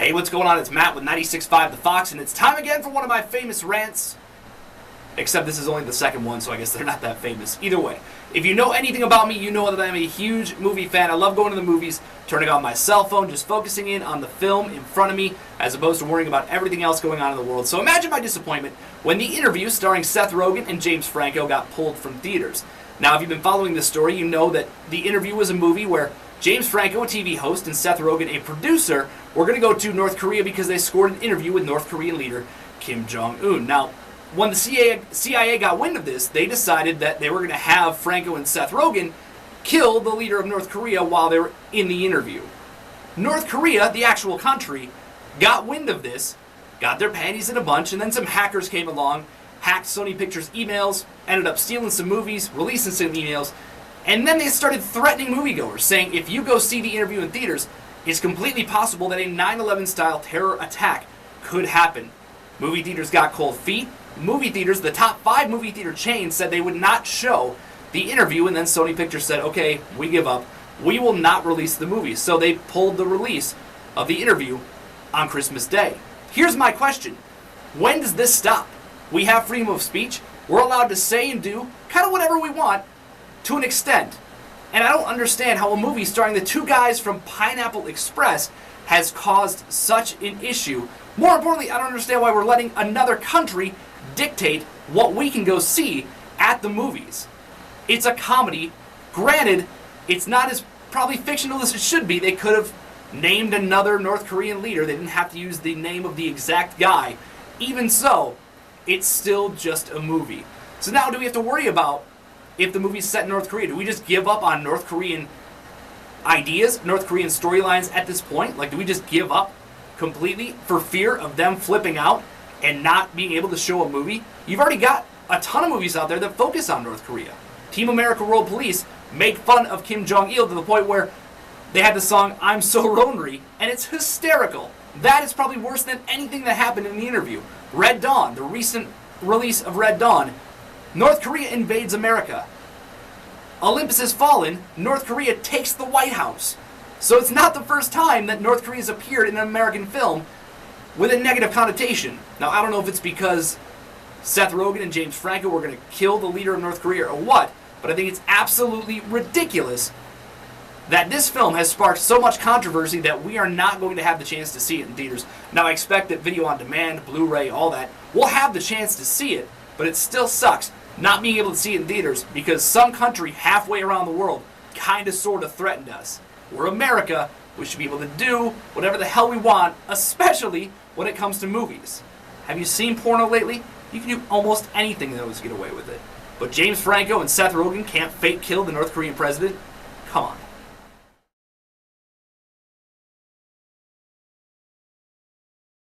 Hey, what's going on? It's Matt with 96.5 The Fox, and it's time again for one of my famous rants. Except this is only the second one, so I guess they're not that famous. Either way, if you know anything about me, you know that I'm a huge movie fan. I love going to the movies, turning on my cell phone, just focusing in on the film in front of me, as opposed to worrying about everything else going on in the world. So imagine my disappointment when The Interview, starring Seth Rogen and James Franco, got pulled from theaters. Now, if you've been following this story, you know that The Interview was a movie where James Franco, a TV host, and Seth Rogen, a producer, were going to go to North Korea because they scored an interview with North Korean leader Kim Jong-un. Now, when the CIA got wind of this, they decided that they were going to have Franco and Seth Rogen kill the leader of North Korea while they were in the interview. North Korea, the actual country, got wind of this, got their panties in a bunch, and then some hackers came along, hacked Sony Pictures' emails, ended up stealing some movies, releasing some emails, and then they started threatening moviegoers, saying if you go see The Interview in theaters, it's completely possible that a 9/11-style terror attack could happen. Movie theaters got cold feet. Movie theaters, the top 5 movie theater chains, said they would not show The Interview, and then Sony Pictures said, okay, we give up. We will not release the movie. So they pulled the release of The Interview on Christmas Day. Here's my question. When does this stop? We have freedom of speech. We're allowed to say and do kind of whatever we want to an extent. And I don't understand how a movie starring the 2 guys from Pineapple Express has caused such an issue. More importantly, I don't understand why we're letting another country dictate what we can go see at the movies. It's a comedy. Granted, it's not as probably fictional as it should be. They could have named another North Korean leader. They didn't have to use the name of the exact guy. Even so, it's still just a movie. So now do we have to worry about if the movie's set in North Korea? Do we just give up on North Korean ideas, North Korean storylines at this point? Like, do we just give up completely for fear of them flipping out and not being able to show a movie? You've already got a ton of movies out there that focus on North Korea. Team America World Police make fun of Kim Jong-il to the point where they had the song I'm So Lonely, and it's hysterical. That is probably worse than anything that happened in The Interview. Red Dawn, the recent release of Red Dawn, North Korea invades America. Olympus Has Fallen, North Korea takes the White House. So it's not the first time that North Korea has appeared in an American film with a negative connotation. Now, I don't know if it's because Seth Rogen and James Franco were going to kill the leader of North Korea or what, but I think it's absolutely ridiculous that this film has sparked so much controversy that we are not going to have the chance to see it in theaters. Now, I expect that video on demand, Blu-ray, all that, we'll have the chance to see it, but it still sucks not being able to see it in theaters because some country halfway around the world kind of sort of threatened us. We're America. We should be able to do whatever the hell we want, especially when it comes to movies. Have you seen porno lately? You can do almost anything that was get away with it. But James Franco and Seth Rogen can't fake kill the North Korean president? Come on.